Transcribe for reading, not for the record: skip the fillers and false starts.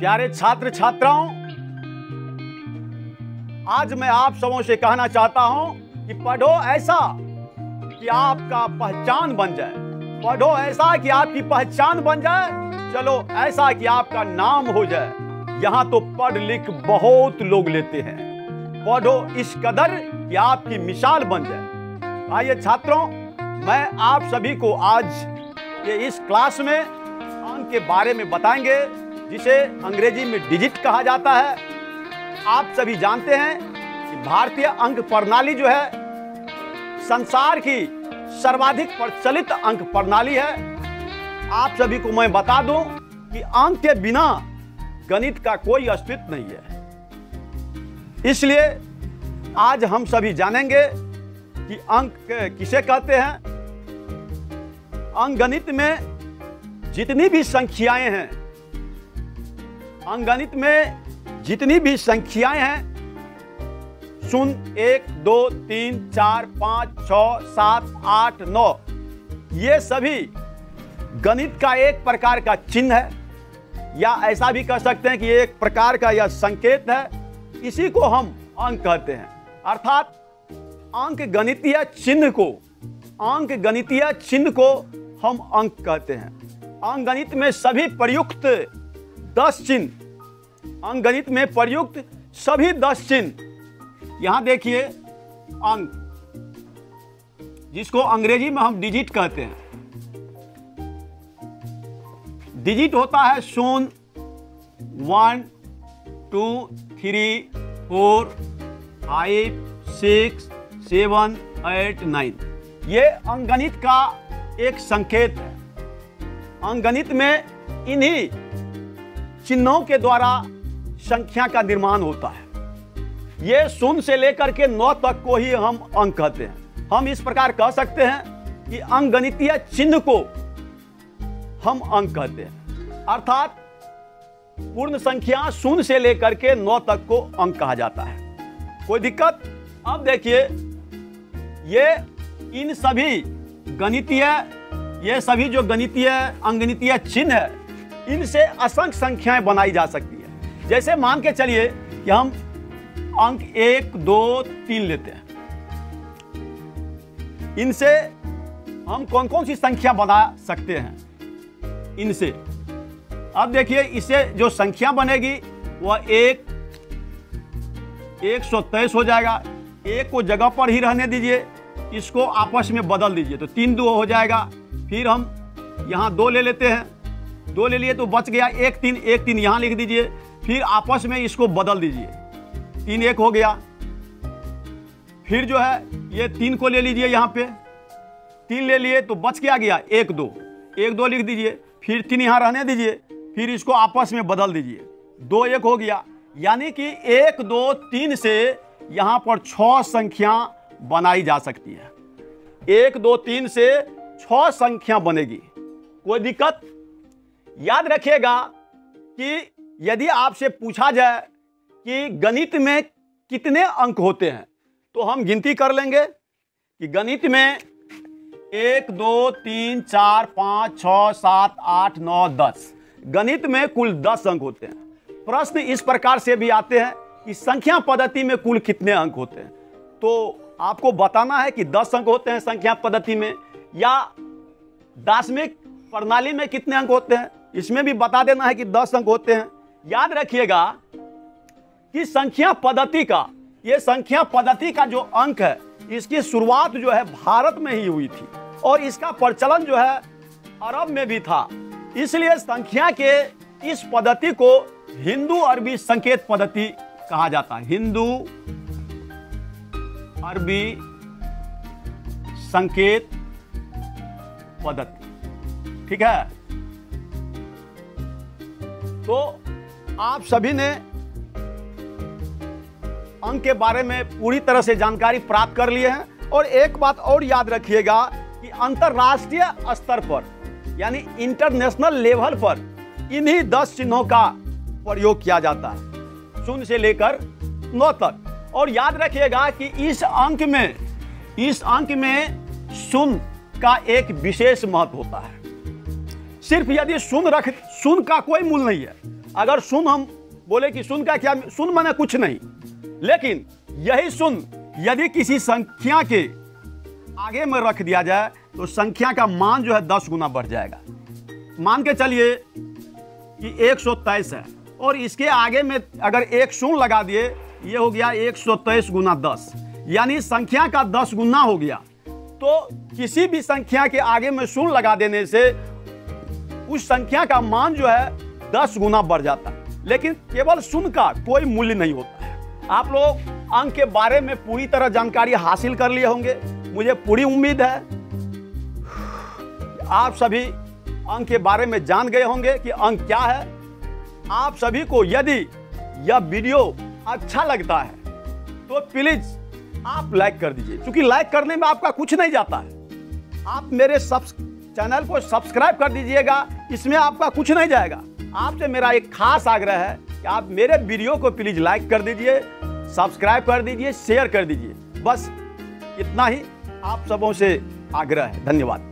प्यारे छात्र छात्राओं, आज मैं आप सबों से कहना चाहता हूं कि पढ़ो ऐसा कि आपका पहचान बन जाए। पढ़ो ऐसा कि आपकी पहचान बन जाए। चलो ऐसा कि आपका नाम हो जाए। यहाँ तो पढ़ लिख बहुत लोग लेते हैं। पढ़ो इस कदर कि आपकी मिसाल बन जाए। आइए छात्रों, मैं आप सभी को आज ये इस क्लास में अंक के बारे में बताएंगे, जिसे अंग्रेजी में डिजिट कहा जाता है। आप सभी जानते हैं कि भारतीय अंक प्रणाली जो है संसार की सर्वाधिक प्रचलित अंक प्रणाली है। आप सभी को मैं बता दूं कि अंक के बिना गणित का कोई अस्तित्व नहीं है। इसलिए आज हम सभी जानेंगे कि अंक किसे कहते हैं। अंकगणित में जितनी भी संख्याएं हैं, अंकगणित में जितनी भी संख्याएं हैं, 0, 1, 2, 3, 4, 5, 6, 7, 8, 9, ये सभी गणित का एक प्रकार का चिन्ह है, या ऐसा भी कह सकते हैं कि एक प्रकार का यह संकेत है। इसी को हम अंक कहते हैं। अर्थात अंक गणितीय चिन्ह को हम अंक कहते हैं। अंकगणित में सभी प्रयुक्त 10 चिन्ह, अंकगणित में प्रयुक्त सभी 10 चिन्ह, यहां देखिए अंक, जिसको अंग्रेजी में हम डिजिट कहते हैं। डिजिट होता है 0, 1, 2, 3, 4, 5, 6, 7, 8, 9। ये अंकगणित का एक संकेत है। अंकगणित में इन्हीं चिन्हों के द्वारा संख्या का निर्माण होता है। ये 0 से लेकर के 9 तक को ही हम अंक कहते हैं। हम इस प्रकार कह सकते हैं कि अंकगणितीय चिन्ह को हम अंक कहते हैं। अर्थात पूर्ण संख्या 0 से लेकर के 9 तक को अंक कहा जाता है। कोई दिक्कत? अब देखिए, इन सभी गणितीय, ये सभी जो गणितीय अंकगणितीय चिन्ह है, इनसे असंख्य संख्याएं बनाई जा सकती है। जैसे मान के चलिए कि हम अंक 1, 2, 3 लेते हैं। इनसे हम कौन कौन सी संख्या बना सकते हैं इनसे? अब देखिए, इससे जो संख्या बनेगी वह 123 हो जाएगा। 1 को जगह पर ही रहने दीजिए, इसको आपस में बदल दीजिए तो 3 2 हो जाएगा। फिर हम यहाँ 2 ले लेते हैं, 2 ले लिए तो बच गया 1 3, 1 3 यहाँ लिख दीजिए। फिर आपस में इसको बदल दीजिए, 3 1 हो गया। फिर जो है ये 3 को ले लीजिए, यहाँ पे 3 ले लिए तो बच क्या गया 1 2, 1 2 लिख दीजिए। फिर 3 यहाँ रहने दीजिए, फिर इसको आपस में बदल दीजिए, 2 1 हो गया। यानी कि 1 2 3 से यहाँ पर 6 संख्या बनाई जा सकती है। 1 2 3 से 6 संख्या बनेगी। कोई दिक्कत? याद रखिएगा कि यदि आपसे पूछा जाए कि गणित में कितने अंक होते हैं, तो हम गिनती कर लेंगे कि गणित में 1 2 3 4 5 6 7 8 9 10, गणित में कुल 10 अंक होते हैं। प्रश्न इस प्रकार से भी आते हैं कि संख्या पद्धति में कुल कितने अंक होते हैं, तो आपको बताना है कि 10 अंक होते हैं संख्या पद्धति में, या दार्शनिक प्रणाली में कितने अंक होते हैं, इसमें भी बता देना है कि 10 अंक होते हैं। याद रखिएगा कि संख्या पद्धति का जो अंक है, इसकी शुरुआत जो है भारत में ही हुई थी, और इसका प्रचलन जो है अरब में भी था। इसलिए संख्या के इस पद्धति को हिंदू अरबी संकेत पद्धति कहा जाता है। हिंदू अरबी संकेत पद्धति, ठीक है। तो आप सभी ने अंक के बारे में पूरी तरह से जानकारी प्राप्त कर लिए हैं। और एक बात और याद रखिएगा कि अंतरराष्ट्रीय स्तर पर, यानी इंटरनेशनल लेवल पर, इन्हीं 10 चिन्हों का प्रयोग किया जाता है, 0 से लेकर 9 तक। और याद रखिएगा कि इस अंक में 0 का एक विशेष महत्व होता है। सिर्फ यदि 0 का कोई मूल नहीं है, अगर शून्य हम बोले कि शून्य का क्या, शून्य माने कुछ नहीं, लेकिन यही शून्य यदि किसी संख्या के आगे में रख दिया जाए तो संख्या का मान जो है 10 गुना बढ़ जाएगा। मान के चलिए कि 123 है और इसके आगे में अगर एक शून्य लगा दिए, ये हो गया 123 गुना 10, यानी संख्या का 10 गुना हो गया। तो किसी भी संख्या के आगे में शून्य लगा देने से उस संख्या का मान जो है 10 गुना बढ़ जाता है, लेकिन केवल शून्य का कोई मूल्य नहीं होता है। आप लोग अंक के बारे में पूरी तरह जानकारी हासिल कर लिए होंगे, मुझे पूरी उम्मीद है आप सभी अंक के बारे में जान गए होंगे कि अंक क्या है। आप सभी को यदि यह वीडियो अच्छा लगता है तो प्लीज आप लाइक कर दीजिए, क्योंकि लाइक करने में आपका कुछ नहीं जाता है। आप मेरे चैनल को सब्सक्राइब कर दीजिएगा, इसमें आपका कुछ नहीं जाएगा। आपसे मेरा एक खास आग्रह है कि आप मेरे वीडियो को प्लीज लाइक कर दीजिए, सब्सक्राइब कर दीजिए, शेयर कर दीजिए। बस इतना ही आप सबों से आग्रह है। धन्यवाद।